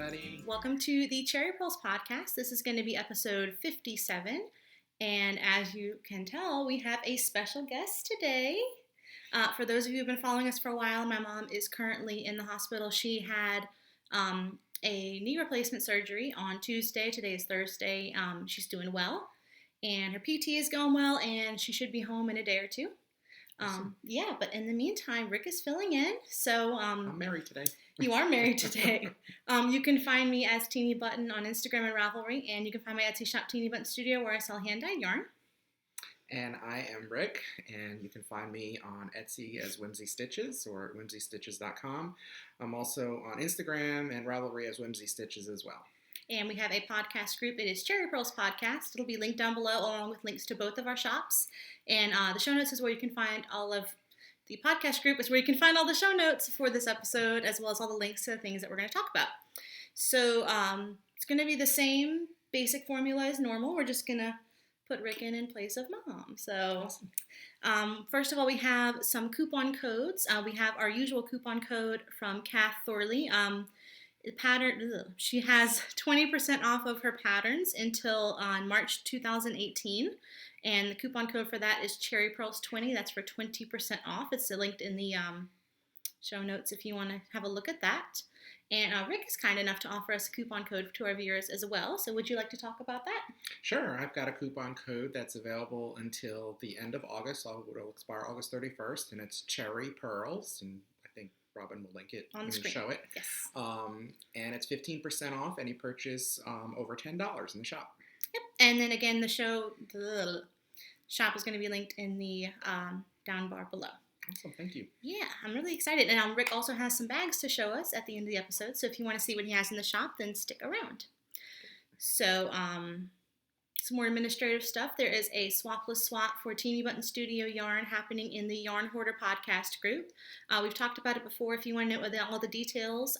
everybody. Welcome to the Cherry Purls podcast. This is going to be episode 57. And as you can tell, we have a special guest today. For those of you who have been following us for a while, my mom is currently in the hospital. She had a knee replacement surgery on Tuesday. Today is Thursday. She's doing well. And her PT is going well, and she should be home in a day or two. Yeah, but in the meantime, Rick is filling in. So I'm married today. You are married today. You can find me as Teenybutton on Instagram and Ravelry, and you can find my Etsy shop, Teenybutton Studio, where I sell hand-dyed yarn. And I am Rick, and you can find me on Etsy as WhimzeeStitches or WhimzeeStitches.com. I'm also on Instagram and Ravelry as WhimzeeStitches as well. And we have a podcast group. It is Cherry Purls Podcast. It'll be linked down below, along with links to both of our shops. And the show notes is where you can find all of the podcast group is where you can find all the show notes for this episode, as well as all the links to the things that we're going to talk about. So it's going to be the same basic formula as normal. We're just going to put Rick in place of Mom. So first of all, we have some coupon codes. We have our usual coupon code from Kath Thorley. She has 20% off of her patterns until March 2018. And the coupon code for that is CherryPearls20. That's for 20% off. It's linked in the show notes if you want to have a look at that. And Rick is kind enough to offer us a coupon code to our viewers as well. So would you like to talk about that? Sure. I've got a coupon code that's available until the end of August. It'll expire August 31st, and it's Cherry Purls. And I think Robin will link it on the screen. Show it. Yes. And it's 15% off any purchase over $10 in the shop. Yep. And then again, the shop is going to be linked in the down bar below. Awesome. Thank you. Yeah, I'm really excited. And Rick also has some bags to show us at the end of the episode. So if you want to see what he has in the shop, then stick around. So some more administrative stuff. There is a Swapless swap for Teenybutton Studio yarn happening in the Yarn Hoarder podcast group. We've talked about it before. If you want to know all the details,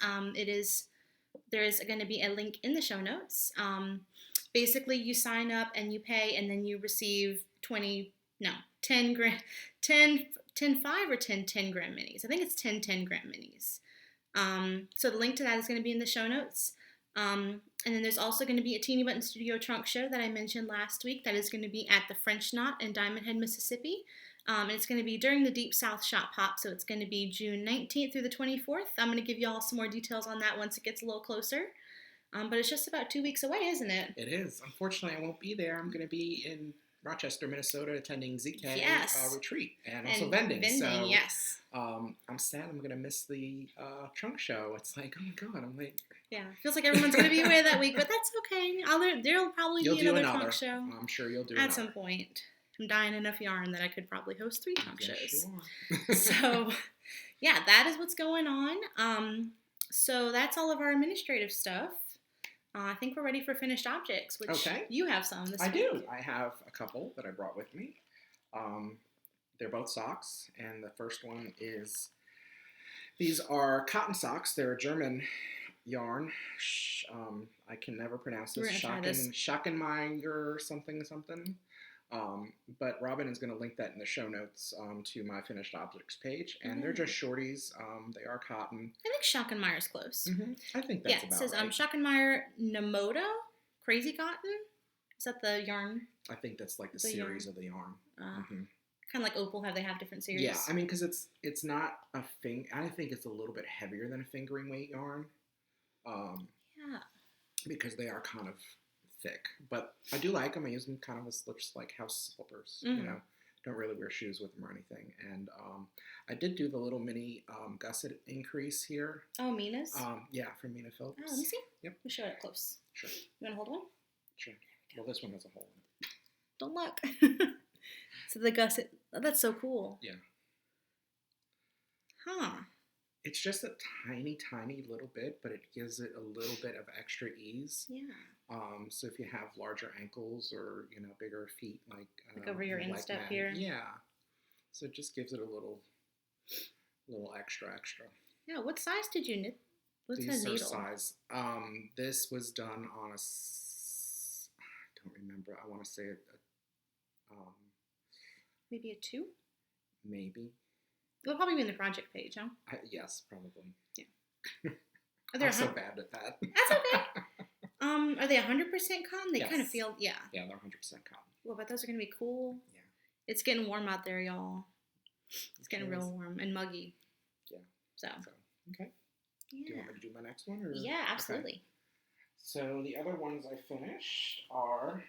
there is going to be a link in the show notes. Basically, you sign up and you pay, and then you receive 10 5 or 10 gram minis. I think it's 10 gram minis. So the link to that is going to be in the show notes. And then there's also going to be a Teenybutton Studio trunk show that I mentioned last week that is going to be at the French Knot in Diamond Head, Mississippi. And it's going to be during the Deep South Shop Hop, so it's going to be June 19th through the 24th. I'm going to give you all some more details on that once it gets a little closer. But it's just about 2 weeks away, isn't it? It is. Unfortunately, I won't be there. I'm going to be in Rochester, Minnesota, attending ZK retreat and also vending. So, yes. I'm sad I'm going to miss the trunk show. It's like, oh my God, I'm like... Yeah, feels like everyone's going to be away that week, but that's okay. There'll probably be another trunk show. I'm sure you'll do at some point. I'm dying enough yarn that I could probably host 3 trunk shows. So, yeah, that is what's going on. So that's all of our administrative stuff. I think we're ready for finished objects, which you have some this week. I do. I have a couple that I brought with me. They're both socks, and the first one is, these are cotton socks. They're a German yarn. I can never pronounce this. Schockenmeyer something. But Robin is going to link that in the show notes to my finished objects page. And they're just shorties. They are cotton. I think Schockenmeyer's close. Mm-hmm. I think that's about right. It says Schockenmeyer Namoto Crazy Cotton. Is that the yarn? I think that's like the series of the yarn. Kind of like Opal, they have different series. Yeah, I mean, because it's not a thing. I think it's a little bit heavier than a fingering weight yarn. Yeah. Because they are kind of thick, but I do like them. I use them kind of as just like house slippers. Don't really wear shoes with them or anything. And I did do the little mini gusset increase here. Oh, Mina's? Yeah, from Mina Phillips. Oh, let me see. Yep. We'll show it up close. Sure. You want to hold one? Sure. Well, this one has a hole in it. Don't look. So the gusset, that's so cool. Yeah. Huh. It's just a tiny, tiny little bit, but it gives it a little bit of extra ease. Yeah. So if you have larger ankles or, bigger feet, like over your instep here. Yeah. So it just gives it a little extra. Yeah. What size did you knit? What's the needle? These are size. This was done on I don't remember. I want to say maybe a 2? Maybe. It'll probably be in the project page, huh? Yes, probably. Yeah. Are they I'm so bad at that. That's okay. Are they 100% cotton? They kind of Yes. feel, yeah. Yeah, they're 100% cotton. Well, but those are going to be cool. Yeah. It's getting warm out there, y'all. It's getting Sure real is. warm and muggy. Yeah. So. Okay. Yeah. Do you want me to do my next one? Or? Yeah, absolutely. Okay. So the other ones I finished are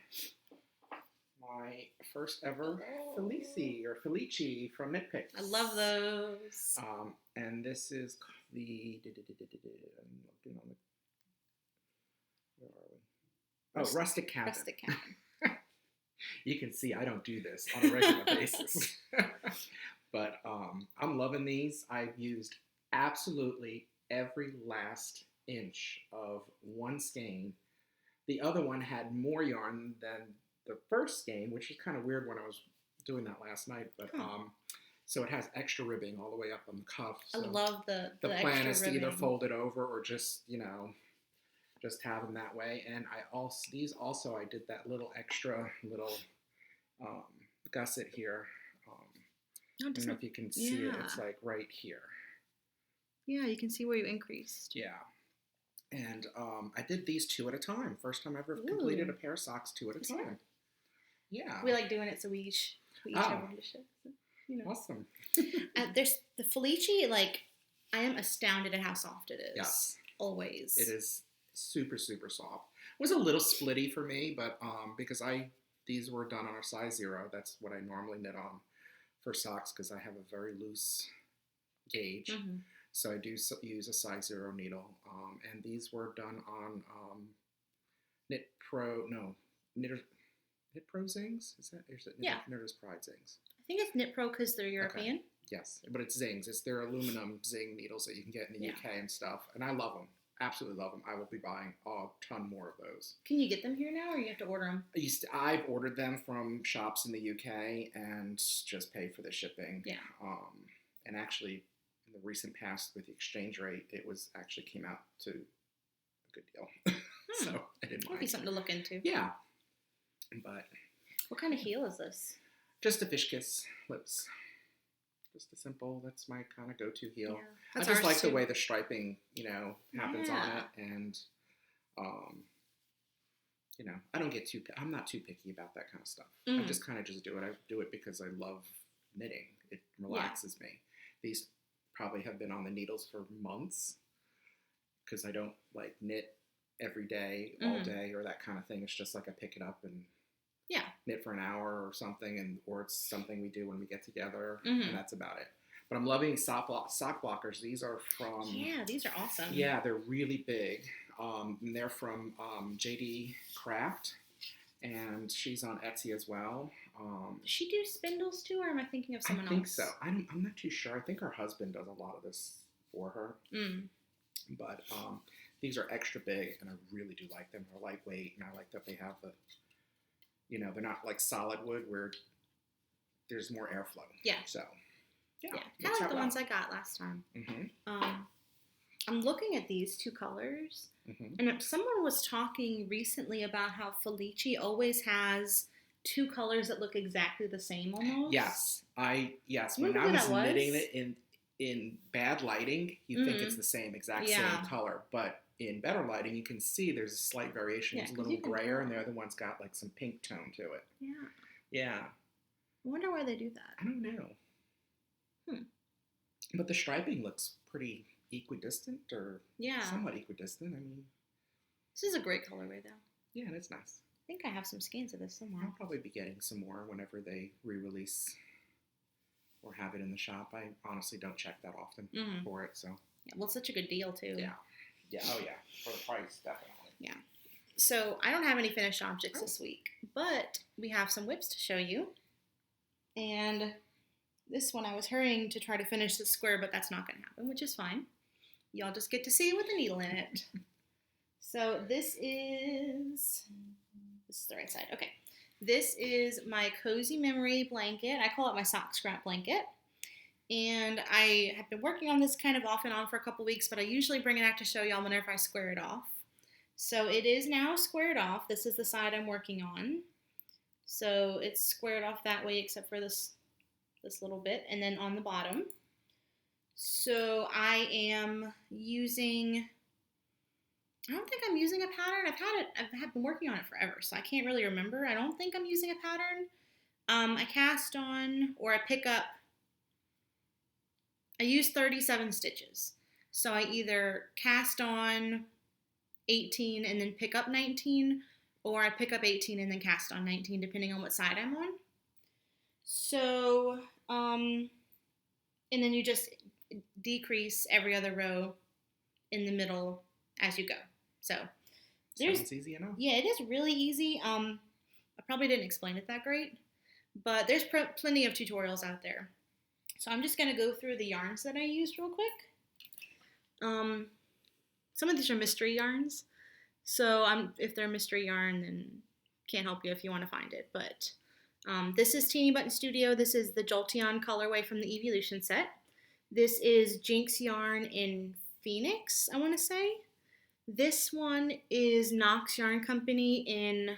my first ever Felici from Knit Picks. I love those. And this is the I'm looking on the where are we? Oh, Rustic Cabin. Rustic Cabin. You can see I don't do this on a regular basis. But I'm loving these. I've used absolutely every last inch of one skein. The other one had more yarn than the first skein, which is kind of weird when I was doing that last night. But so it has extra ribbing all the way up on the cuff. So I love the plan extra is ribbing. to either fold it over or just just have them that way. And I did that little extra gusset here. I don't know if you can see it. It's like right here. Yeah, you can see where you increased. Yeah. And I did these 2 at a time. First time I ever completed a pair of socks 2 at a time. Yeah. We like doing it so we each have one to show. So, Awesome. There's the Felici, like, I am astounded at how soft it is. Yes. Always. It is super, super soft. It was a little splitty for me, but because these were done on a size 0. That's what I normally knit on for socks because I have a very loose gauge. Mm-hmm. So I do use a size 0 needle. And these were done on Knit Pro Zings? Is it Knitter's Pride Zings? I think it's Knit Pro because they're European. Okay. Yes, but it's Zings. It's their aluminum Zing needles that you can get in the UK and stuff. And I love them. Absolutely love them. I will be buying a ton more of those. Can you get them here now, or you have to order them? I've ordered them from shops in the UK and just pay for the shipping. Yeah. And actually, in the recent past with the exchange rate, it actually came out to a good deal. So I didn't mind. Might be something to look into. Yeah. But what kind of heel is this? Just a fish kiss lips. Just a simple, that's my kind of go-to heel. Yeah, I just like the way the striping, happens on it. And, I'm not too picky about that kind of stuff. I just kind of just do it. I do it because I love knitting. It relaxes me. These probably have been on the needles for months because I don't like knit every day, all day, or that kind of thing. It's just like I pick it up and knit for an hour or something, or it's something we do when we get together, and that's about it. But I'm loving sock blockers. These are from... Yeah, these are awesome. Yeah, they're really big. And they're from JD Craft, and she's on Etsy as well. Does she do spindles too, or am I thinking of someone else? I think so. I'm not too sure. I think her husband does a lot of this for her. But these are extra big, and I really do like them. They're lightweight, and I like that they have the... they're not like solid wood where there's more airflow. Yeah. So, yeah. Kind of like the ones I got last time. I'm looking at these 2 colors, and someone was talking recently about how Felici always has 2 colors that look exactly the same almost. Yes. When I was knitting it in bad lighting, you think it's the same same color, but in better lighting, you can see there's a slight variation. It's a little grayer, and the other one's got like some pink tone to it. Yeah. Yeah. I wonder why they do that. I don't know. But the striping looks pretty equidistant, or somewhat equidistant. I mean, this is a great colorway, though. Yeah, and it's nice. I think I have some skeins of this somewhere. I'll probably be getting some more whenever they re-release or have it in the shop. I honestly don't check that often for it, so. Yeah, well, it's such a good deal, too. Yeah. Yeah, oh yeah, for the price, definitely. Yeah. So I don't have any finished objects this week, but we have some whips to show you. And this one I was hurrying to try to finish the square, but that's not going to happen, which is fine. Y'all just get to see it with the needle in it. So this is the right side. Okay. This is my Cozy Memory blanket. I call it my sock scrap blanket. And I have been working on this kind of off and on for a couple weeks, but I usually bring it out to show y'all whenever I square it off. So it is now squared off. This is the side I'm working on. So it's squared off that way except for this little bit, and then on the bottom. So I am using I don't think I'm using a pattern. I've been working on it forever, so I can't really remember. I don't think I'm using a pattern. I cast on, or I pick up, I use 37 stitches. So I either cast on 18 and then pick up 19, or I pick up 18 and then cast on 19, depending on what side I'm on. So, and then you just decrease every other row in the middle as you go. So Sounds easy enough. Yeah, it is really easy. I probably didn't explain it that great, but there's plenty of tutorials out there. So I'm just going to go through the yarns that I used real quick. Some of these are mystery yarns. So if they're a mystery yarn, then can't help you if you want to find it. But this is Teenybutton Studio. This is the Jolteon colorway from the Evolution set. This is Jinx yarn in Phoenix, I want to say. This one is Knox Yarn Company in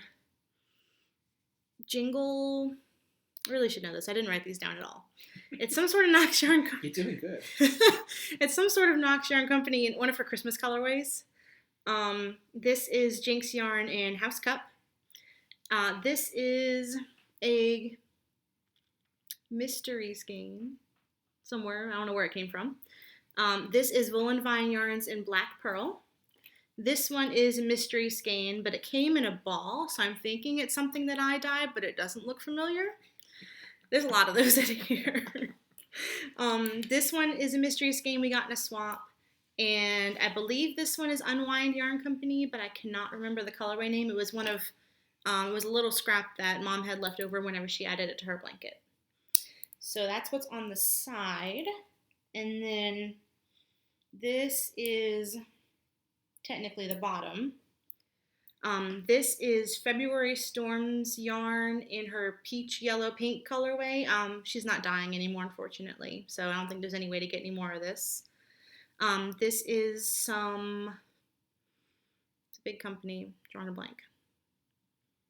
Jingle. I really should know this. I didn't write these down at all. It's some sort of Knox Yarn Company. You're doing good. It's some sort of Knox Yarn Company in one of her Christmas colorways. This is Jinx Yarn in House Cup. This is a mystery skein somewhere. I don't know where it came from. This is Woolen Vine Yarns in Black Pearl. This one is a mystery skein, but it came in a ball, so I'm thinking it's something that I dyed, but it doesn't look familiar. There's a lot of those in here. This one is a mystery skein we got in a swap, and I believe this one is Unwind Yarn Company, but I cannot remember the colorway name. It was one of, it was a little scrap that Mom had left over whenever she added it to her blanket. So that's what's on the side, and then this is technically the bottom. This is February Storm's yarn in her peach, yellow, pink colorway. She's not dyeing anymore, unfortunately, so I don't think there's any way to get any more of this. This is it's a big company, drawing a blank.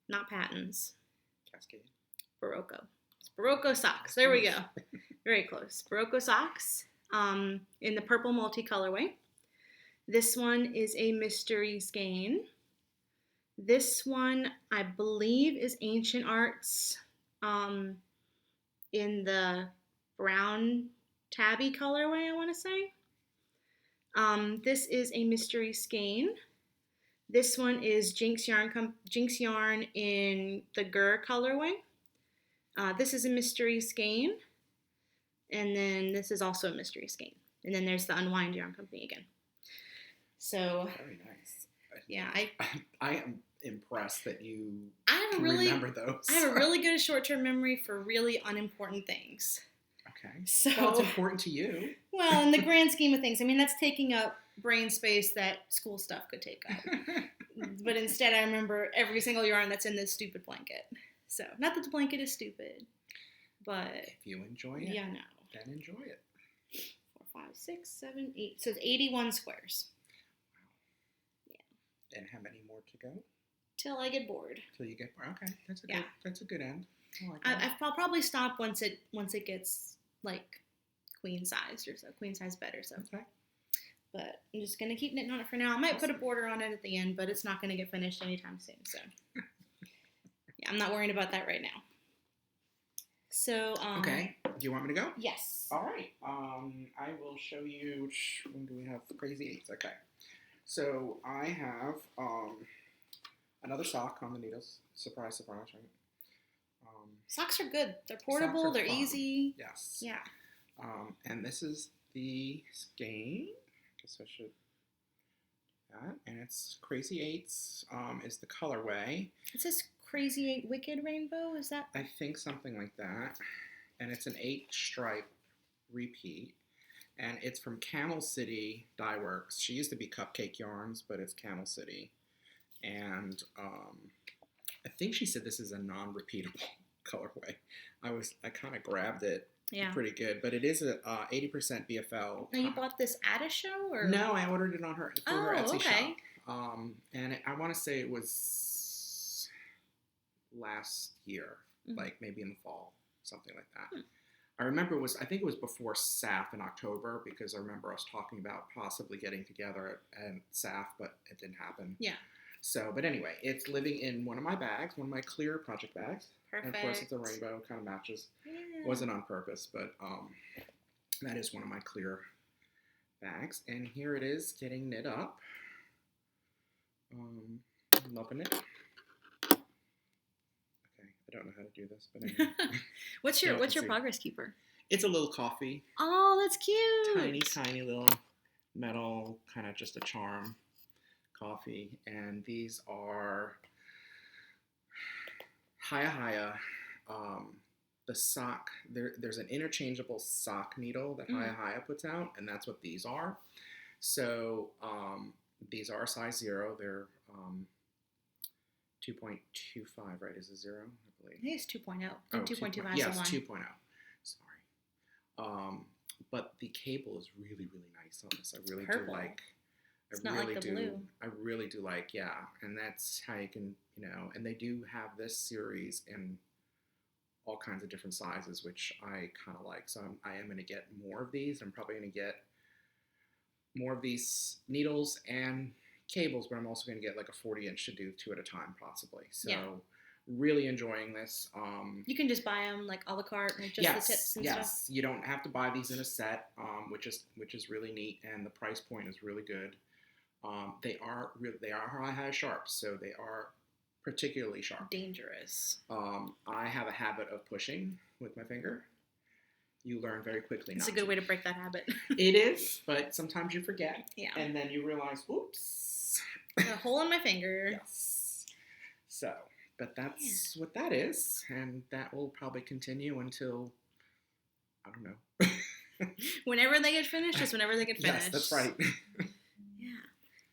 Not Patton's. Cascade. Barocco. It's Barocco socks. There we go. Very close. Barocco socks in the purple multi colorway. This one is a mystery skein. This one, I believe, is Ancient Arts in the brown tabby colorway, I want to say. This is a mystery skein. This one is Jinx Yarn in the Gur colorway. This is a mystery skein. And then this is also a mystery skein. And then there's the Unwind Yarn Company again. So very nice. Yeah, I am impressed that you remember those. I have a really good short-term memory for really unimportant things. Okay. So well, it's important to you. Well, in the grand scheme of things, I mean, that's taking up brain space that school stuff could take up. But instead, I remember every single yarn that's in this stupid blanket. So, not that the blanket is stupid, but if you enjoy it, yeah, no. Then enjoy it. 4, 5, 6, 7, 8. So it's 81 squares. And how many more to go? Till I get bored. Till you get bored. Okay, that's a good end. I like that. I'll probably stop once it gets like queen size or so. Queen size better. So. Okay. But I'm just gonna keep knitting on it for now. I might put a border on it at the end, but it's not gonna get finished anytime soon. So yeah, I'm not worrying about that right now. So okay. Do you want me to go? Yes. All right. I will show you. Which one do we have? Crazy Eights. Okay. So I have another sock on the needles. Surprise, surprise, right? Socks are good. They're portable. They're fun. Easy. Yes. Yeah. And this is the skein. I guess I should do that. And it's Crazy Eights is the colorway. It says Crazy 8 Wicked Rainbow. Is that? I think something like that. And it's an 8-stripe repeat. And it's from Camel City Dye Works. She used to be Cupcake Yarns, but it's Camel City. And I think she said this is a non-repeatable colorway. I kind of grabbed it. Yeah. Pretty good, but it is a 80% BFL. Now you bought this at a show, or no? I ordered it on her through her Etsy okay. shop. And I want to say it was last year, like maybe in the fall, something like that. I remember I think it was before SAF in October, because I remember us talking about possibly getting together at SAF, but it didn't happen. Yeah. So, but anyway, it's living in one of my bags, one of my clear project bags. Perfect. And of course, it's a rainbow, kind of matches. Yeah. Wasn't on purpose, but that is one of my clear bags. And here it is, getting knit up. Loving it. Okay, I don't know how to do this, but anyway. What's your progress keeper? It's a little coffee. Oh, that's cute. Tiny little metal, kind of just a charm coffee. And these are Hiya. The sock, there's an interchangeable sock needle that Hiya puts out, and that's what these are. So these are size 0. They're 2.25, right? Is it 0? I believe. I think it's 2.0. Oh, 2.25 yes, is the 2.0. Sorry. But the cable is really, really nice on this. I really Purple. do like. It's not like the blue. I really do like, yeah. And that's how you can, and they do have this series in all kinds of different sizes, which I kind of like. So I am going to get more of these. I'm probably going to get more of these needles and cables, but I'm also going to get like a 40-inch to do 2 at a time, possibly. So really enjoying this. You can just buy them like a la carte, like just the tips and stuff. Yes, you don't have to buy these in a set, which is really neat, and the price point is really good. They are high sharps, so they are particularly sharp. Dangerous. I have a habit of pushing with my finger. You learn very quickly. It's a good way to break that habit. It is, but sometimes you forget. Yeah. And then you realize, oops. Got a hole in my finger. Yes. So, but that's what that is, and that will probably continue until, I don't know. Whenever they get finished, just whenever they get finished. Yes, that's right.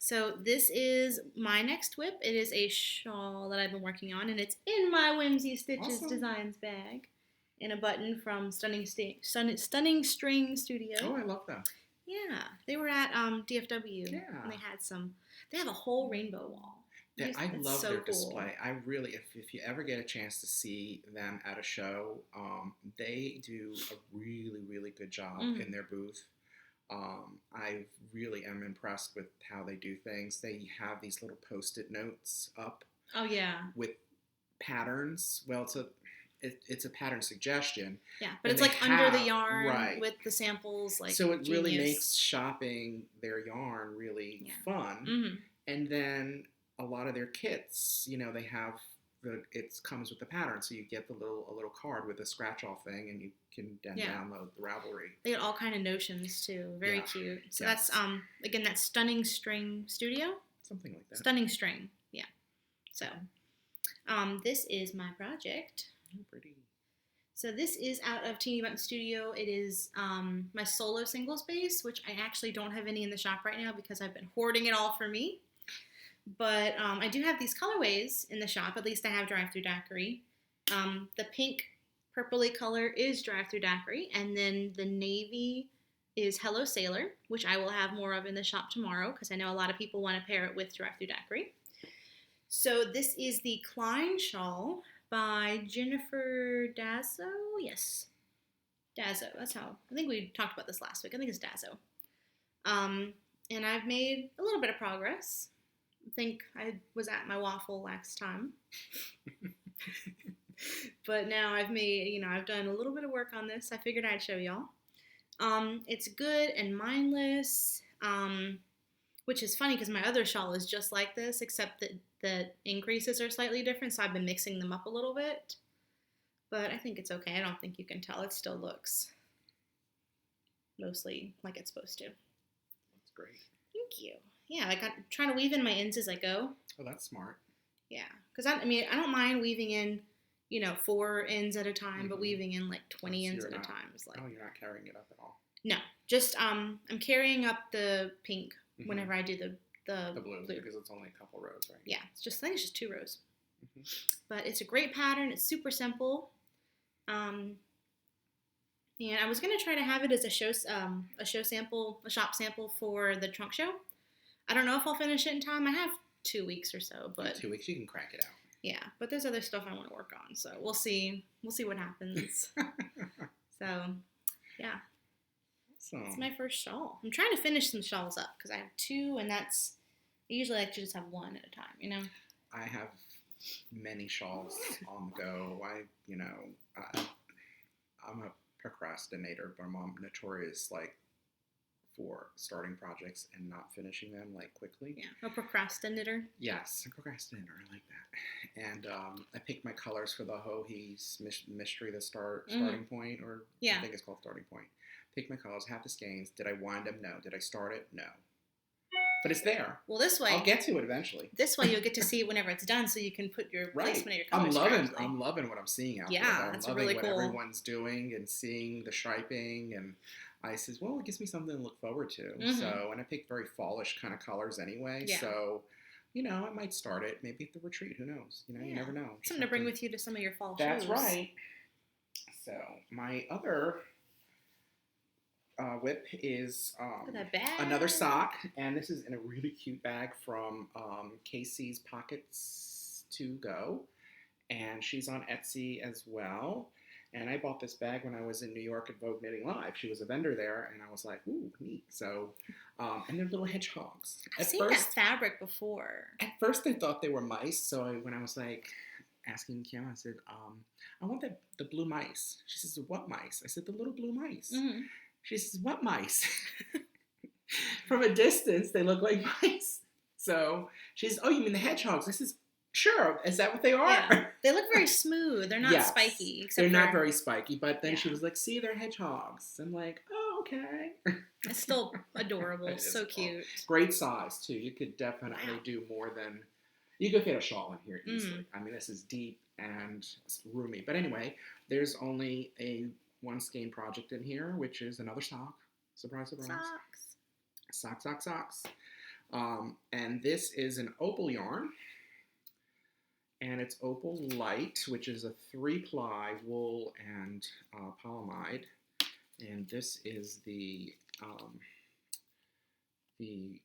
So this is my next whip. It is a shawl that I've been working on, and it's in my WhimzeeStitches Designs bag, in a button from Stunning String Studio. Oh, I love them. Yeah, they were at DFW. Yeah, and they have a whole rainbow wall. I love their display. I really, if you ever get a chance to see them at a show, they do a really, really good job in their booth. I really am impressed with how they do things. They have these little Post-it notes up. Oh yeah. With patterns. Well, it's a pattern suggestion. Yeah, but it's like under the yarn with the samples. Like so, it really makes shopping their yarn really fun. Mm-hmm. And then a lot of their kits, they have it comes with the pattern, so you get a little card with a scratch off thing, and you can then download the Ravelry. They got all kind of notions too. Very cute. So that's again, that's Stunning String Studio. Something like that. Stunning String. Yeah. So this is my project. Oh, pretty. So this is out of Teenybutton Studio. It is my solo single space, which I actually don't have any in the shop right now because I've been hoarding it all for me. But I do have these colorways in the shop. At least I have Drive-Thru Daiquiri. The pink purpley color is Drive-Thru Daiquiri. And then the navy is Hello Sailor, which I will have more of in the shop tomorrow because I know a lot of people want to pair it with Drive-Thru Daiquiri. So this is the Klein shawl by Jennifer Dazzo. Yes, Dazzo. That's how. I think we talked about this last week. I think it's Dazzo. And I've made a little bit of progress. I think I was at my waffle last time. But now I've made, I've done a little bit of work on this. I figured I'd show y'all. It's good and mindless, which is funny because my other shawl is just like this, except that the increases are slightly different, so I've been mixing them up a little bit. But I think it's okay. I don't think you can tell. It still looks mostly like it's supposed to. That's great. Thank you. Yeah, like I'm trying to weave in my ends as I go. Oh, that's smart. Yeah, because I don't mind weaving in, 4 ends at a time, but weaving in like 20 ends at a time is like. Oh, you're not carrying it up at all. No, just I'm carrying up the pink whenever I do the blue because it's only a couple rows, right? Yeah, I think it's just 2 rows. But it's a great pattern. It's super simple. And I was gonna try to have it as a shop sample for the trunk show. I don't know if I'll finish it in time. I have 2 weeks or so, but 2 weeks you can crank it out. Yeah, but there's other stuff I want to work on, so we'll see. We'll see what happens. So, yeah. So It's my first shawl. I'm trying to finish some shawls up because I have 2, and I usually like to just have 1 at a time, you know? I have many shawls on the go. I'm a procrastinator, but I'm notorious for starting projects and not finishing them quickly. Yeah, a procrastinator. Yes, a procrastinator. I like that. And I picked my colors for the Ho-He's mystery, the starting point, or I think it's called starting point. Pick my colors, have the skeins. Did I wind them? No. Did I start it? No. But it's there. Well, this way I'll get to it eventually. This way you'll get to see it whenever it's done, so you can put your placement of your colors. I'm loving what I'm seeing out there. That's really cool. I'm loving what everyone's doing and seeing the striping, and I says, well, it gives me something to look forward to. So, and I picked very fallish kind of colors anyway. So, I might start it maybe at the retreat. Who knows? You never know. Something to bring with you to some of your fall shows. That's right. So my other whip is another sock, and this is in a really cute bag from Casey's Pockets to Go, and she's on Etsy as well. And I bought this bag when I was in New York at Vogue Knitting Live. She was a vendor there, and I was like, ooh, neat. So, and they're little hedgehogs. I've seen that fabric before. At first, I thought they were mice. So when I was asking Kim, I said, I want the blue mice. She says, what mice? I said, the little blue mice. She says, what mice? From a distance, they look like mice. So she says, oh, you mean the hedgehogs? I says, sure. Is that what they are? Yeah. They look very smooth. They're not spiky. They're not very spiky. But then she was like, see, they're hedgehogs. I'm like, oh, okay. It's still adorable. So cute. Great size, too. You could definitely do more than... You could fit a shawl in here easily. I mean, this is deep and roomy. But anyway, there's only a 1 skein project in here, which is another sock. Surprise, surprise. Socks. And this is an opal yarn. And it's Opal Light, which is a 3-ply wool and polyamide. And this is the yarn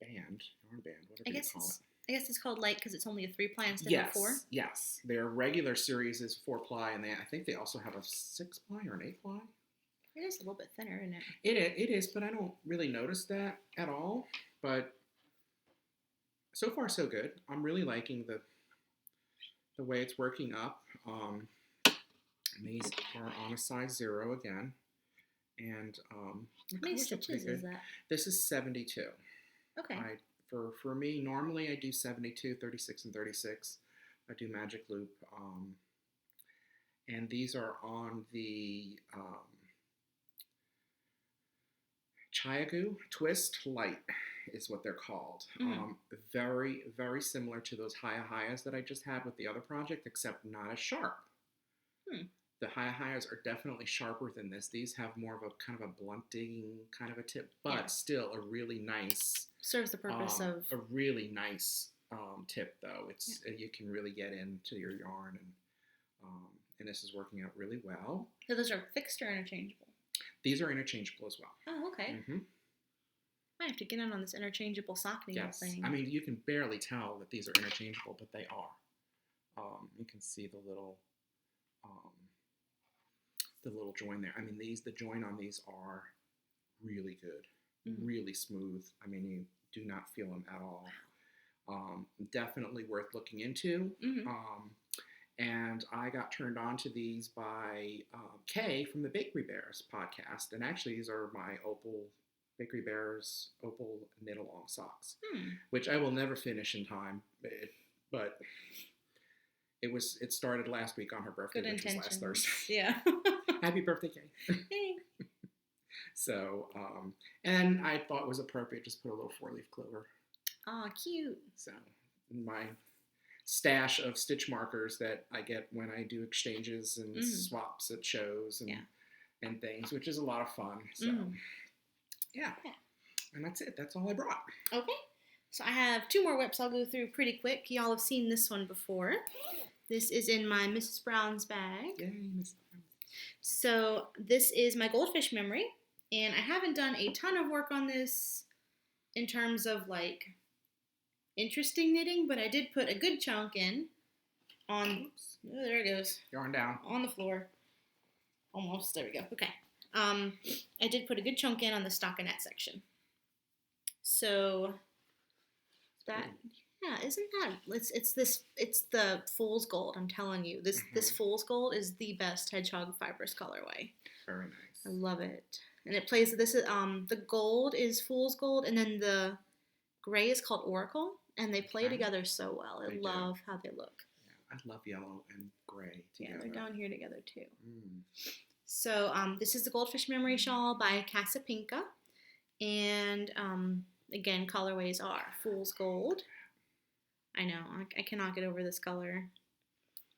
band, whatever you call it. I guess it's called light because it's only a 3-ply instead of a 4. Yes. Their regular series is 4-ply, and I think they also have a 6-ply or an 8-ply. It is a little bit thinner, isn't it? It is, but I don't really notice that at all. But so far, so good. I'm really liking the way it's working up. These are on a size 0 again. And how many stitches is that? This is 72. Okay. For me, normally I do 72, 36, and 36. I do magic loop. And these are on the Chiagu Twist Light is what they're called. Very, very similar to those Hayas that I just had with the other project, except not as sharp. The Hayas are definitely sharper than this. These have more of a kind of a blunting kind of a tip, but still a really nice... Serves the purpose of... A really nice tip, though. It's you can really get into your yarn, and this is working out really well. So those are fixed or interchangeable? These are interchangeable as well. Oh, okay. I have to get in on this interchangeable sock needle thing. I mean, you can barely tell that these are interchangeable, but they are. You can see the little join there. I mean, the join on these are really good, really smooth. I mean, you do not feel them at all. Definitely worth looking into. And I got turned on to these by Kay from the Bakery Bears podcast. And actually, these are my Bakery Bears Opal knit-along socks, which I will never finish in time. But it started last week on her birthday, which was last Thursday. Yeah. Happy birthday, Kay. Hey. So, and I thought it was appropriate just put a little 4-leaf clover. Oh, cute. So, my stash of stitch markers that I get when I do exchanges and swaps at shows and things, which is a lot of fun. So, yeah. And that's it. That's all I brought. Okay. So I have 2 more whips I'll go through pretty quick. Y'all have seen this one before. This is in my Mrs. Brown's bag. Yay, Mrs. Brown. So this is my goldfish memory. And I haven't done a ton of work on this in terms of interesting knitting, but I did put a good chunk in on, oh, there it goes. Yarn down. On the floor. Almost. There we go. Okay. I did put a good chunk in on the stockinette section. So that, yeah, isn't that, it's the fool's gold. I'm telling you, this fool's gold is the best hedgehog fibers colorway. Very nice. I love it. And it plays, this is, the gold is fool's gold, and then the gray is called Oracle, and they play together so well. I love how they look. Yeah, I love yellow and gray together. Yeah, they're down here together too. So this is the Goldfish Memory Shawl by Casapinka, and again, colorways are fool's gold. I know, I cannot get over this color.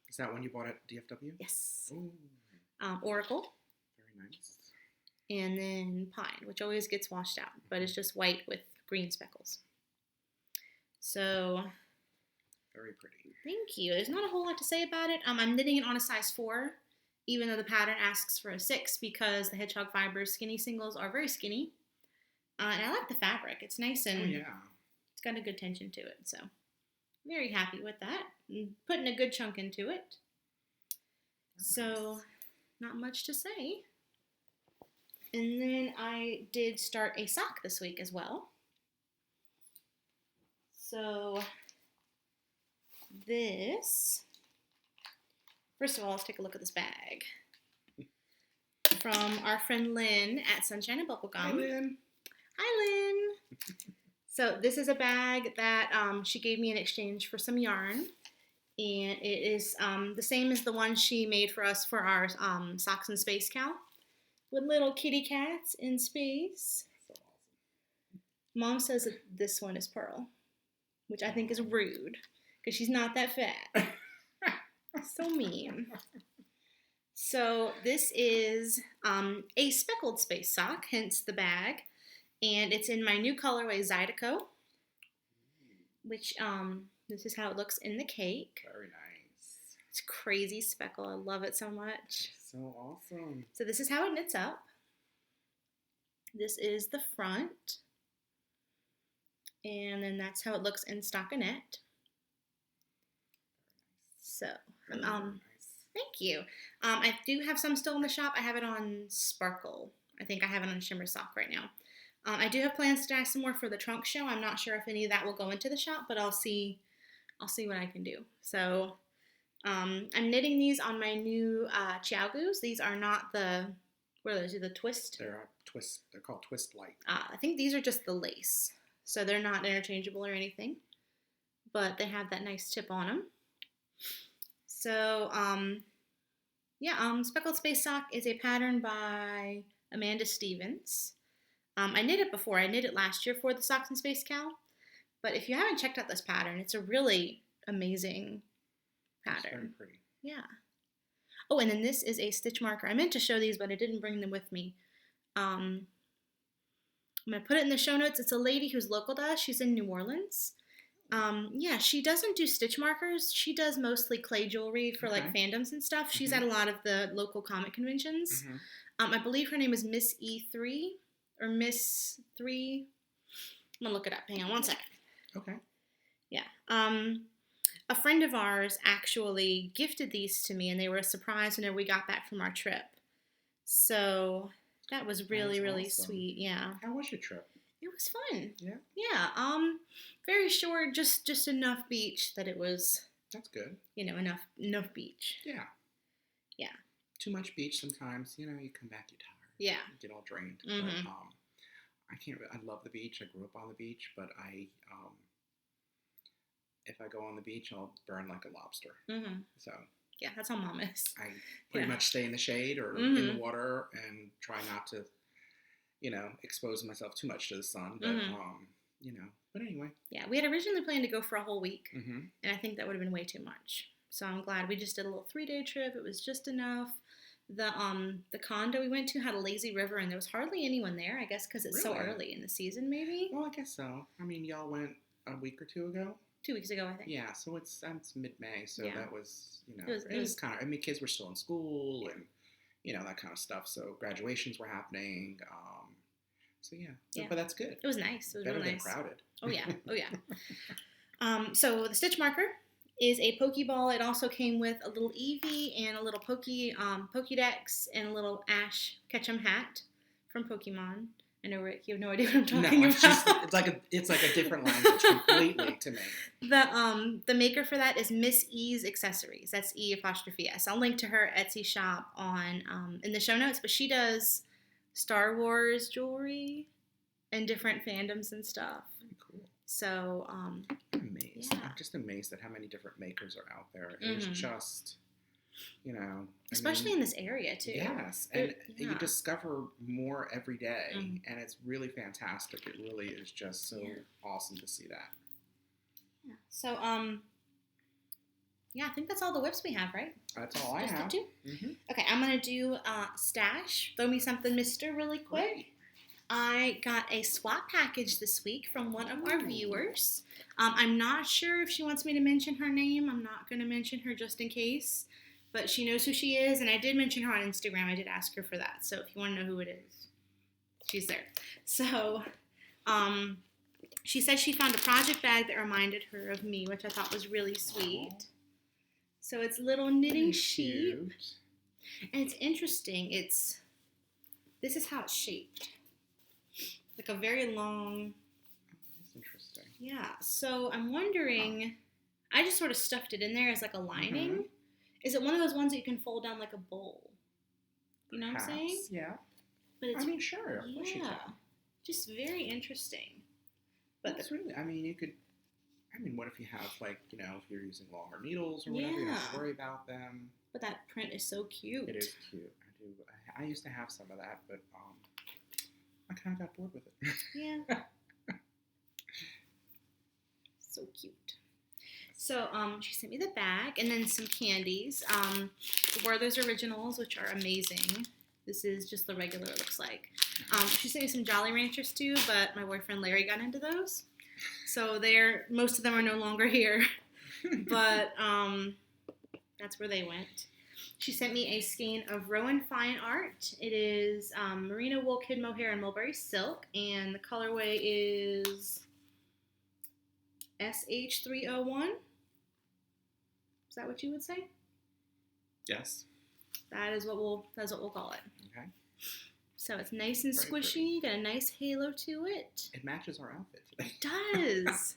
Is that one you bought at DFW? Yes. Ooh. Oracle. Very nice. And then Pine, which always gets washed out, but it's just white with green speckles. So, very pretty. Thank you. There's not a whole lot to say about it. I'm knitting it on a size 4, even though the pattern asks for a 6, because the Hedgehog Fibers skinny singles are very skinny. And I like the fabric. It's nice and it's got a good tension to it. So, very happy with that. I'm putting a good chunk into it. So, not much to say. And then I did start a sock this week as well. So this, first of all, let's take a look at this bag. From our friend Lynn at Sunshine and Bubblegum. Hi, Lynn. Hi, Lynn. So this is a bag that she gave me in exchange for some yarn. And it is the same as the one she made for us for our Socks and Space Cow. With little kitty cats in space. So awesome. Mom says that this one is Pearl, which I think is rude, because she's not that fat. So mean. So this is a speckled space sock, hence the bag, and it's in my new colorway Zydeco, which this is how it looks in the cake. Very nice. It's crazy speckle. I love it so much. So awesome. So this is how it knits up. This is the front. And then that's how it looks in stockinette. So, thank you. I do have some still in the shop. I have it on Sparkle. I think I have it on Shimmer Sock right now. I do have plans to add some more for the trunk show. I'm not sure if any of that will go into the shop, but I'll see what I can do. So, I'm knitting these on my new Chiaogus. These are not the, what are those? The twist? They're twist. They're called Twist Light. I think these are just the lace. So they're not interchangeable or anything. But they have that nice tip on them. So, Speckled Space Sock is a pattern by Amanda Stevens. I knit it before. I knit it last year for the Socks and Space Cow. But if you haven't checked out this pattern, it's a really amazing pattern. It's very pretty. Yeah. Oh, and then this is a stitch marker. I meant to show these, but I didn't bring them with me. I'm going to put it in the show notes. It's a lady who's local to us. She's in New Orleans. She doesn't do stitch markers. She does mostly clay jewelry for like fandoms and stuff. She's at a lot of the local comic conventions. I believe her name is Miss E3 or Miss 3. I'm going to look it up. Hang on one second. Okay. Yeah. A friend of ours actually gifted these to me, and they were a surprise whenever we got back from our trip. So that was really, really awesome. Sweet. Yeah. How was your trip? It was fun. Yeah. Yeah. Very short, just enough beach that it was. That's good. Enough beach. Yeah. Yeah. Too much beach sometimes. You come back, you're tired. Yeah. You get all drained. Mm-hmm. But I can't. I love the beach. I grew up on the beach, but if I go on the beach, I'll burn like a lobster. Mm-hmm. So. Yeah, that's how Mom is. I pretty much stay in the shade or in the water and try not to, expose myself too much to the sun. But But anyway. Yeah, we had originally planned to go for a whole week, and I think that would have been way too much. So I'm glad we just did a little 3-day trip. It was just enough. The condo we went to had a lazy river, and there was hardly anyone there. I guess because it's so early in the season, maybe. Well, I guess so. I mean, y'all went a week or two ago. 2 weeks ago, I think. Yeah, so it's mid-May, so that was, it was kind of, I mean, kids were still in school and, that kind of stuff, so graduations were happening, but that's good. It was nice. It was better really than nice. crowded. Oh, yeah. So the stitch marker is a Pokeball. It also came with a little Eevee and a little Pokédex and a little Ash Ketchum hat from Pokemon. I know, Rick, you have no idea what I'm talking about. It's like a different language completely to me. The maker for that is Miss E's Accessories. That's E''S. I'll link to her Etsy shop on in the show notes. But she does Star Wars jewelry and different fandoms and stuff. Cool. So I'm amazed. yeah. I'm just amazed at how many different makers are out there. It's just, especially in this area too. Yes, and you discover more every day, and it's really fantastic. It really is just so awesome to see that. Yeah. So I think that's all the whips we have, right? That's all I have. The two? Mm-hmm. Okay, I'm gonna do stash. Throw me something, Mister, really quick. Great. I got a swap package this week from one of our viewers. I'm not sure if she wants me to mention her name. I'm not going to mention her just in case. But she knows who she is, and I did mention her on Instagram. I did ask her for that. So if you want to know who it is, she's there. So she said she found a project bag that reminded her of me, which I thought was really sweet. Aww. So it's little knitting sheep. And it's interesting. This is how it's shaped. Like a very long. That's interesting. Yeah. So I'm wondering. I just sort of stuffed it in there as like a lining. Mm-hmm. Is it one of those ones that you can fold down like a bowl? You know what I'm saying? Yeah. But it's, sure. Of course you can. Just very interesting. But that's really. You could. What if you have if you're using longer needles or whatever, you don't have to worry about them. But that print is so cute. It is cute. I used to have some of that, but I kind of got bored with it. Yeah. So cute. So she sent me the bag and then some candies. The Werther's Originals, which are amazing. This is just the regular it looks like. She sent me some Jolly Ranchers too, but my boyfriend Larry got into those. So most of them are no longer here. But that's where they went. She sent me a skein of Rowan Fine Art. It is merino wool, kid mohair, and mulberry silk. And the colorway is SH301. Is that what you would say? Yes. That is what we'll call it. Okay. So it's nice and squishy. Got a nice halo to it. It matches our outfit today. It does.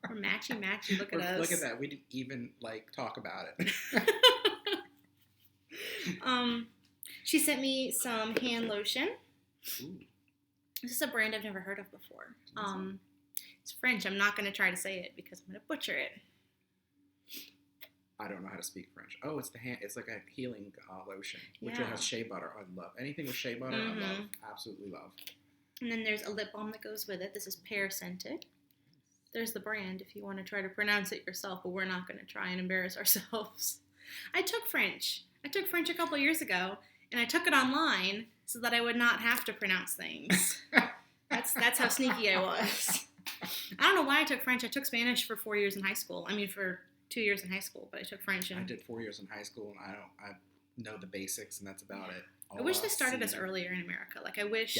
We're matchy. Look at us. Look at that. We didn't even talk about it. She sent me some hand lotion. Ooh. This is a brand I've never heard of before. It's French. I'm not going to try to say it because I'm going to butcher it. I don't know how to speak French. Oh, it's like a healing lotion, which has shea butter. I love anything with shea butter. I love, absolutely love. And then there's a lip balm that goes with it. This is pear scented. There's the brand if you want to try to pronounce it yourself, but we're not going to try and embarrass ourselves. I took French a couple years ago, and I took it online so that I would not have to pronounce things. That's how sneaky I was. I don't know why I took French. I took Spanish for 4 years in high school. for 2 years in high school, but I took French. I did 4 years in high school, and I know the basics, and that's about it. I wish they started us earlier in America. I wish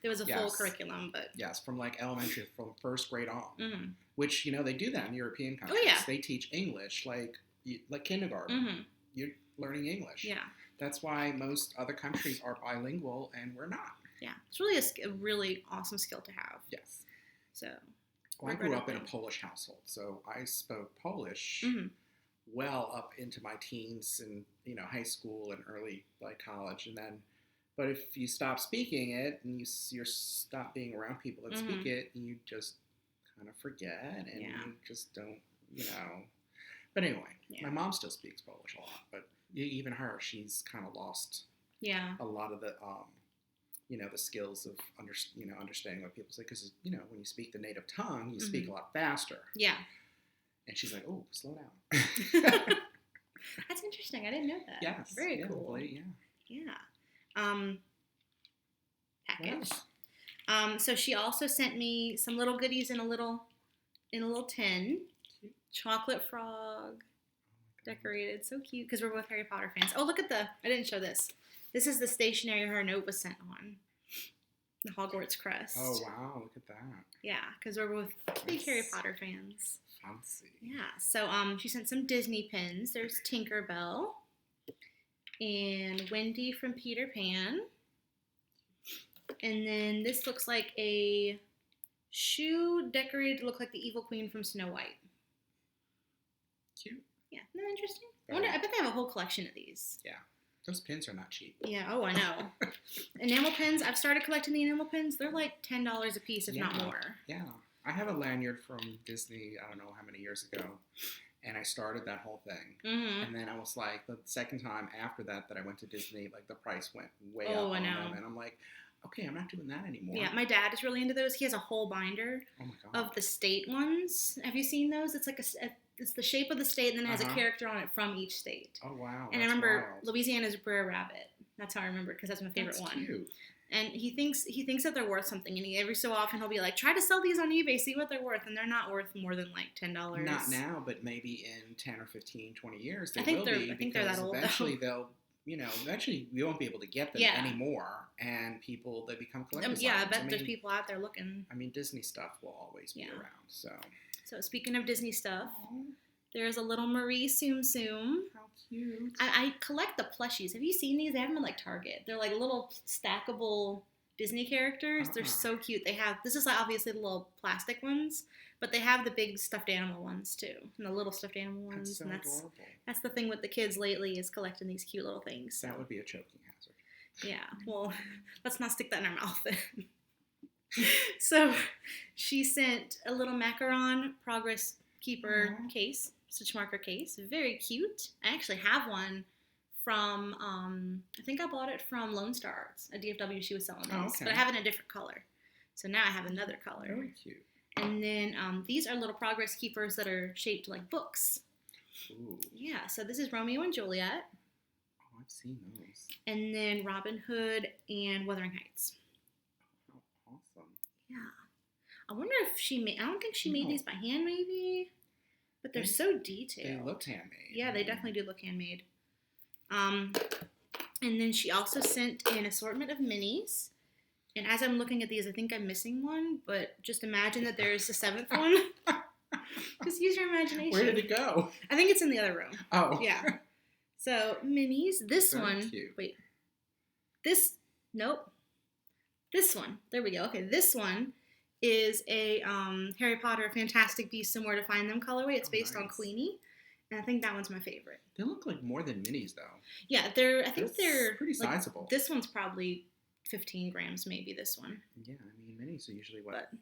there was a full curriculum, but... Yes, from elementary, from first grade on, which, they do that in European countries. Oh, yeah. They teach English like kindergarten. You're learning English. Yeah. That's why most other countries are bilingual, and we're not. Yeah, it's really a really awesome skill to have. Yes. So... Well, I grew up in a Polish household, so I spoke Polish well up into my teens and high school and early college, and then. But if you stop speaking it and you stop being around people that speak it, you just kind of forget and you just don't, But anyway, my mom still speaks Polish a lot, but even her, she's kind of lost. A lot of the. The skills of understanding what people say, because when you speak the native tongue, you speak a lot faster. Yeah. And she's like, "Oh, slow down." That's interesting. I didn't know that. Yes. Very cool. Yeah. Package. So she also sent me some little goodies in a little tin. Cute. Chocolate frog, decorated, so cute. Because we're both Harry Potter fans. Oh, look at I didn't show this. This is the stationery her note was sent on. The Hogwarts crest. Oh, wow. Look at that. Yeah, because we're both big Harry Potter fans. fancy. Yeah. So she sent some Disney pins. There's Tinkerbell and Wendy from Peter Pan. And then this looks like a shoe decorated to look like the evil queen from Snow White. Cute. Yeah, isn't that interesting? I bet they have a whole collection of these. Yeah. Those pins are not cheap. Yeah, oh, I know. Enamel pins, I've started collecting the enamel pins. They're like $10 a piece, if not more. Yeah. I have a lanyard from Disney, I don't know how many years ago, and I started that whole thing. Mm-hmm. And then I was like, the second time after that I went to Disney, like the price went way up I on know. them. And I'm like, okay, I'm not doing that anymore. Yeah, my dad is really into those. He has a whole binder of the state ones. Have you seen those? It's like it's the shape of the state, and then it has a character on it from each state. Oh, wow. And I remember Louisiana's Brer Rabbit. That's how I remember, because that's my favorite one. Cute. And he thinks that they're worth something, and every so often he'll be like, try to sell these on eBay, see what they're worth, and they're not worth more than like $10. Not now, but maybe in 10 or 15, 20 years I think they're that old. Eventually eventually we won't be able to get them anymore, and they become collector's I items. bet there's people out there looking. I mean, Disney stuff will always be around, so. So speaking of Disney stuff, there's a little Marie Tsum Tsum. How cute. I collect the plushies. Have you seen these? They have them at like Target. They're like little stackable Disney characters. They're so cute. This is like obviously the little plastic ones, but they have the big stuffed animal ones too, and the little stuffed animal ones. That's so adorable. That's the thing with the kids lately, is collecting these cute little things. That would be a choking hazard. Yeah. Well, let's not stick that in our mouth then. So she sent a little macaron progress keeper case, stitch marker case. Very cute. I actually have one from, I think I bought it from Lone Star Arts at DFW. She was selling these, but I have it in a different color. So now I have another color. Very cute. And then these are little progress keepers that are shaped like books. Ooh. Yeah, so this is Romeo and Juliet. Oh, I've seen those. And then Robin Hood and Wuthering Heights. How awesome. Yeah. I wonder if I don't think she made these by hand, maybe. But they're so detailed. They look handmade. Yeah, they definitely do look handmade. And then she also sent an assortment of minis. And as I'm looking at these, I think I'm missing one. But just imagine that there's a seventh one. Just use your imagination. Where did it go? I think it's in the other room. Oh. Yeah. So, minis. This Very one. Cute. Wait. Nope. This one. There we go. Okay, this one is a Harry Potter Fantastic Beasts and Where to Find Them colorway. It's based on Queenie. And I think that one's my favorite. They look like more than minis, though. Yeah, I think they're pretty sizable. This one's probably 15 grams, maybe, this one. Yeah, I mean, minis are usually,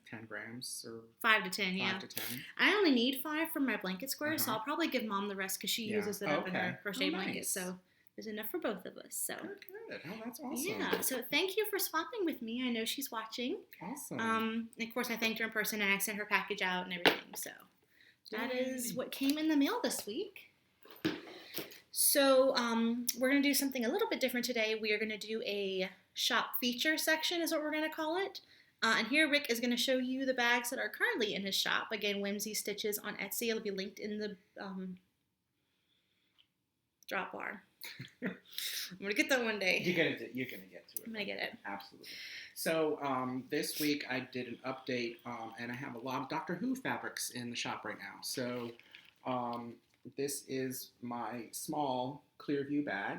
10 grams? Or 5 to 10, 5 to 10. I only need 5 for my blanket square, so I'll probably give Mom the rest because she uses it up in her crochet blanket. So there's enough for both of us. So good. Oh, that's awesome. Yeah, so thank you for swapping with me. I know she's watching. Awesome. And of course, I thanked her in person, and I sent her package out and everything. So that is what came in the mail this week. So we're going to do something a little bit different today. We are going to do a shop feature section is what we're going to call it. And here Rick is going to show you the bags that are currently in his shop. Again, WhimzeeStitches on Etsy. It'll be linked in the drop bar. I'm going to get that one day. You're going to get to it. I'm going to get it. Absolutely. So this week I did an update, and I have a lot of Doctor Who fabrics in the shop right now. So this is my small Clearview bag,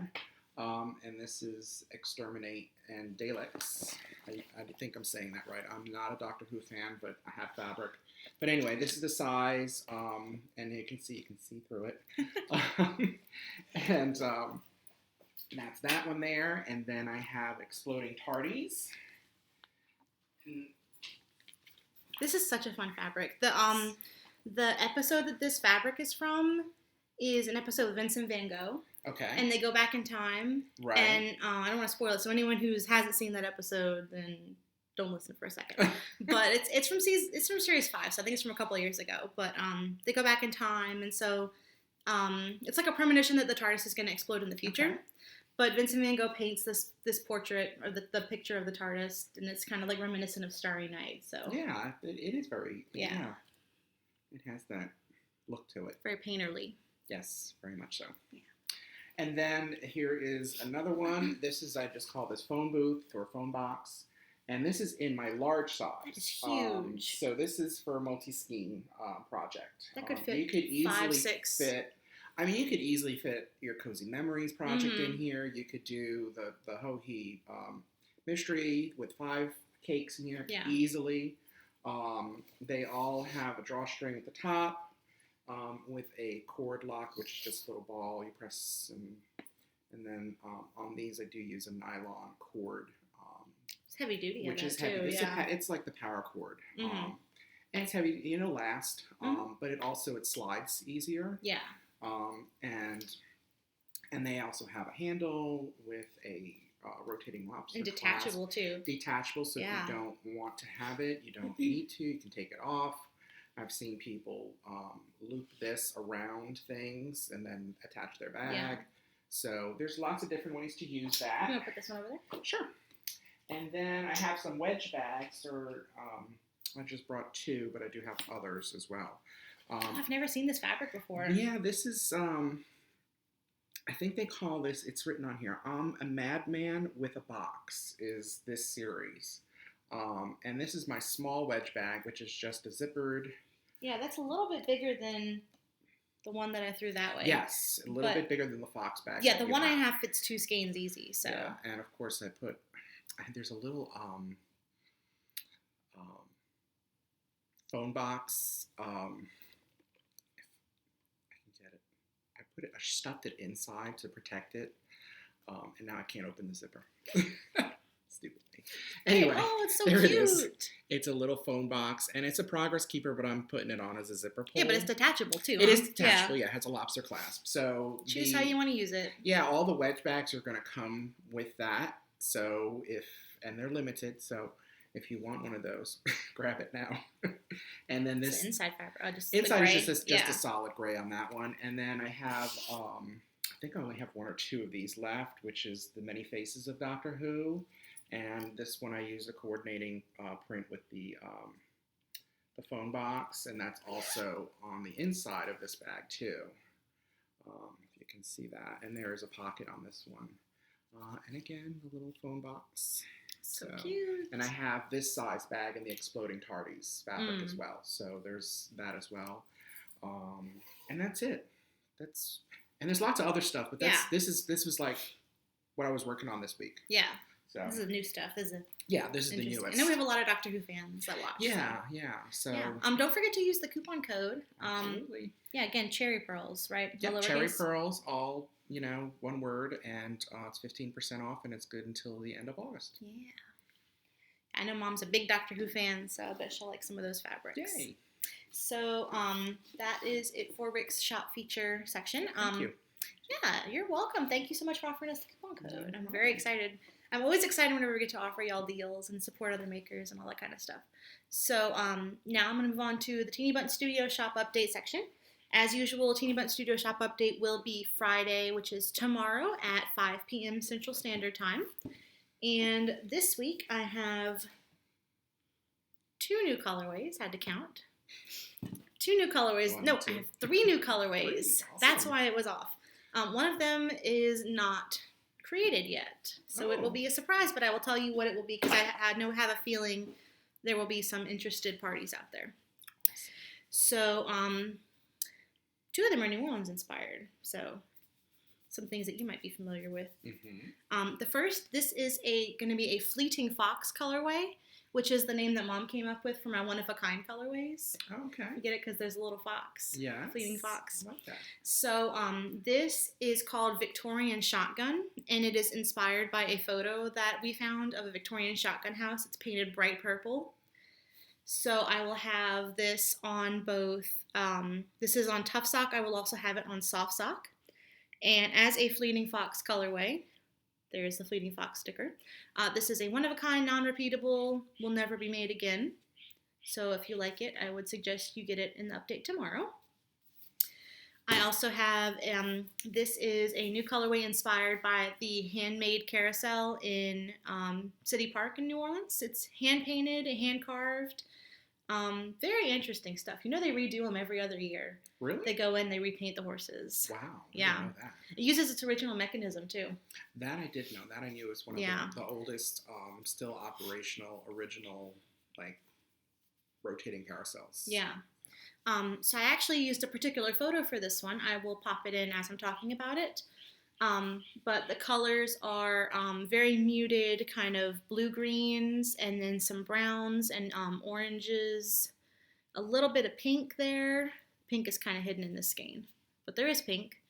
and this is Exterminate and Daleks. I think I'm saying that right. I'm not a Doctor Who fan, but I have fabric. But anyway, this is the size, and you can see through it. And that's that one there. And then I have Exploding Tardies. This is such a fun fabric. The episode that this fabric is from is an episode of Vincent Van Gogh. Okay. And they go back in time. Right. And I don't want to spoil it, so anyone who hasn't seen that episode, then don't listen for a second. But it's from series 5, so I think it's from a couple of years ago. But they go back in time, and so it's like a premonition that the TARDIS is going to explode in the future. Okay. But Vincent Van Gogh paints this portrait, or the picture of the TARDIS, and it's kind of like reminiscent of Starry Night. So yeah, it is very it has that look to it. Very painterly. Yes, very much so. Yeah. And then here is another one. This is, I just call this phone booth or phone box. And this is in my large size. That is huge. So this is for a multi-scheme project. That could fit you could easily 5, 6. fit. I mean, you could easily fit your Cozy Memories project in here. You could do the Ho-He mystery with 5 cakes in here easily. They all have a drawstring at the top with a cord lock, which is just a little ball you press, and then on these I do use a nylon cord. It's heavy duty, which is heavy. It's like the power cord, and it's heavy. Last, but it slides easier. Yeah. And they also have a handle with a rotating lobster. And detachable clasp. too. Detachable, so if you don't want to have it, you don't need to. You can take it off. I've seen people loop this around things and then attach their bag. Yeah. So there's lots of different ways to use that. You want to put this one over there? Sure. And then I have some wedge bags, or I just brought 2, but I do have others as well. I've never seen this fabric before. Yeah, this is, I think they call this, it's written on here, a Madman with a Box is this series. And this is my small wedge bag, which is just a zippered. Yeah, that's a little bit bigger than the one that I threw that way. Yes, a little bit bigger than the Fox bag. Yeah, the one I have fits 2 skeins easy, so. Yeah, and of course there's a little phone box. If I can get it, I stuffed it inside to protect it, and now I can't open the zipper. Stupid thing. Anyway, it's so there cute. It is. It's a little phone box, and it's a progress keeper, but I'm putting it on as a zipper pull. Yeah, but it's detachable too. It is detachable. Yeah, it has a lobster clasp. So choose how you want to use it. Yeah, all the wedge bags are going to come with that. So and they're limited, so if you want one of those, grab it now. And then this inside fabric, inside is just a solid gray on that one. And then I have, I think I only have 1 or 2 of these left, which is the Many Faces of Doctor Who. And this one I use a coordinating print with the phone box, and that's also on the inside of this bag too. If you can see that, and there is a pocket on this one. And again, the little phone box. So cute. And I have this size bag in the Exploding Tardies fabric as well. So there's that as well. And that's it. And there's lots of other stuff, but this was like what I was working on this week. Yeah. So this is new stuff, isn't it? Yeah, this is the newest. I know we have a lot of Doctor Who fans that watch. Yeah. So don't forget to use the coupon code. Absolutely. Yeah, again, Cherry Pearls, right? Yep, Cherry Pearls, all, one word, and it's 15% off, and it's good until the end of August. Yeah. I know Mom's a big Doctor Who fan, so I bet she'll like some of those fabrics. Yay. So that is it for Rick's shop feature section. Thank you. Yeah, you're welcome. Thank you so much for offering us the coupon code. I'm very excited. I'm always excited whenever we get to offer y'all deals and support other makers and all that kind of stuff. So now I'm going to move on to the Teenybutton Studio shop update section. As usual, Teenybutton Studio shop update will be Friday, which is tomorrow at 5 p.m. Central Standard Time. And this week I have 2 new colorways. Had to count. 2 new colorways. I have 3 new colorways. Awesome. That's why it was off. One of them is not created yet, so it will be a surprise, but I will tell you what it will be because I have a feeling there will be some interested parties out there. So 2 of them are New Orleans inspired, so some things that you might be familiar with. Mm-hmm. The first, this is going to be a Fleeting Fox colorway, which is the name that Mom came up with for my one-of-a-kind colorways. Okay. You get it because there's a little fox. Yeah. Fleeting Fox. I like that. So this is called Victorian Shotgun, and it is inspired by a photo that we found of a Victorian shotgun house. It's painted bright purple. So I will have this on both, this is on Tough Sock. I will also have it on Soft Sock. And as a Fleeting Fox colorway, there's the Fleeting Fox sticker. This is a one-of-a-kind, non-repeatable, will never be made again. So if you like it, I would suggest you get it in the update tomorrow. I also have, this is a new colorway inspired by the handmade carousel in City Park in New Orleans. It's hand-painted, hand-carved. Very interesting stuff. You know they redo them every other year. Really? They go in, they repaint the horses. Wow. Yeah. I didn't know that. It uses its original mechanism too. That I did know. That I knew was one of the oldest, still operational, original, like, rotating carousels. Yeah. So I actually used a particular photo for this one. I will pop it in as I'm talking about it. But the colors are very muted, kind of blue-greens, and then some browns and oranges, a little bit of pink there. Pink is kind of hidden in this skein, but there is pink.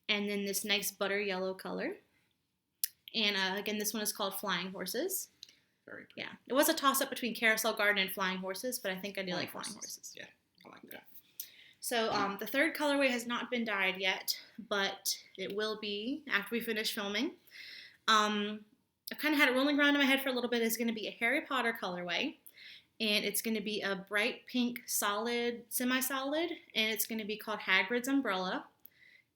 And then this nice butter yellow color. And again, this one is called Flying Horses. Very pretty. Yeah, it was a toss-up between Carousel Garden and Flying Horses, but I think I do like Flying Horses. Yeah, I like that. So the third colorway has not been dyed yet, but it will be after we finish filming. I've kind of had it rolling around in my head for a little bit. It's going to be a Harry Potter colorway, and it's going to be a bright pink solid, semi-solid, and it's going to be called Hagrid's Umbrella,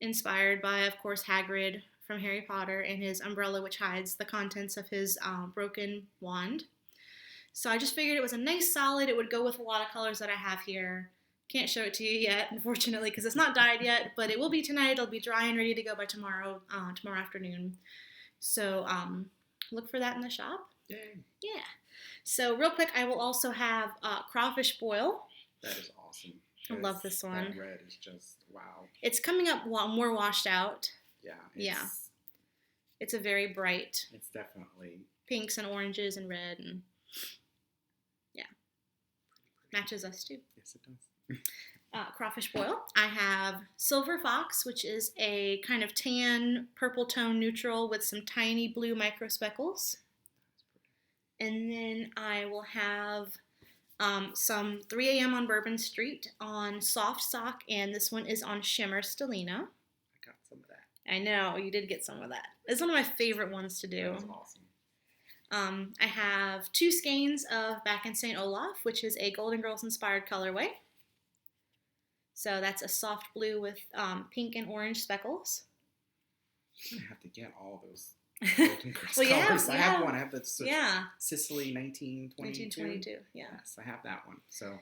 inspired by, of course, Hagrid from Harry Potter and his umbrella, which hides the contents of his broken wand. So I just figured it was a nice solid. It would go with a lot of colors that I have here. Can't show it to you yet, unfortunately, because it's not dyed yet, but it will be tonight. It'll be dry and ready to go by tomorrow afternoon. So look for that in the shop. Yay. Yeah. So real quick, I will also have crawfish boil. That is awesome. I love this one. That red is just, wow. It's coming up more washed out. Yeah. It's a very bright. It's definitely Pinks and oranges and red, and yeah. Matches us too. Yes, it does. Crawfish boil. I have Silver Fox, which is a kind of tan purple tone neutral with some tiny blue micro speckles. And then I will have some 3 a.m. on Bourbon Street on Soft Sock, and this one is on Shimmer Stellina. I got some of that. I know, you did get some of that. It's one of my favorite ones to do. That was awesome. I have 2 skeins of Back in St. Olaf, which is a Golden Girls inspired colorway. So that's a soft blue with pink and orange speckles. I'm gonna have to get all those Golden Girls colors. I have one. I have the Sicily 1922. 1922. Yeah. Yes, I have that one. So I'll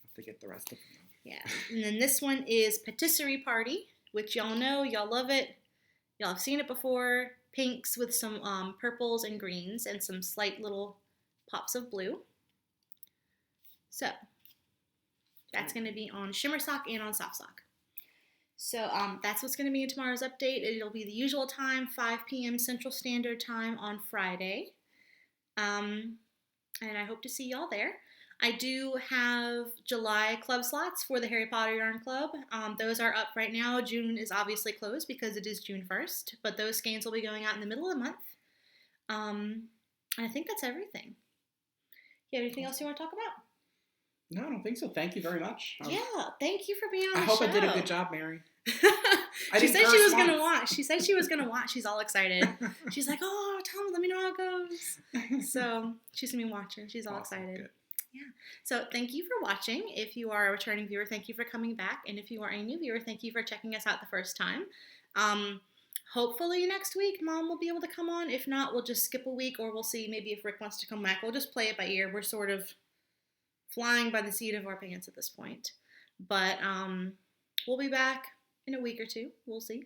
have to get the rest of them. Yeah. And then this one is Patisserie Party, which y'all know, y'all love it. Y'all have seen it before. Pinks with some purples and greens and some slight little pops of blue. So that's going to be on Shimmer Sock and on Soft Sock. So that's what's going to be in tomorrow's update. It'll be the usual time, 5 p.m. Central Standard Time on Friday. And I hope to see y'all there. I do have July club slots for the Harry Potter Yarn Club. Those are up right now. June is obviously closed because it is June 1st, but those skeins will be going out in the middle of the month. And I think that's everything. You have anything else you want to talk about? No, I don't think so. Thank you very much. Yeah, thank you for being on the show. I hope I did a good job, Mary. She said she was going to watch. She said she was going to watch. She's all excited. She's like, oh, tell me, let me know how it goes. So she's going to be watching. She's all excited. Good. Yeah. So thank you for watching. If you are a returning viewer, thank you for coming back. And if you are a new viewer, thank you for checking us out the first time. Hopefully next week, Mom will be able to come on. If not, we'll just skip a week, or we'll see maybe if Rick wants to come back. We'll just play it by ear. We're sort of flying by the seat of our pants at this point. But we'll be back in a week or two. We'll see.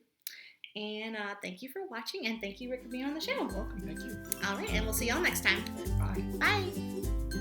And thank you for watching, and thank you, Rick, for being on the show. You're welcome. Thank you. All right, and we'll see y'all next time. Bye. Bye.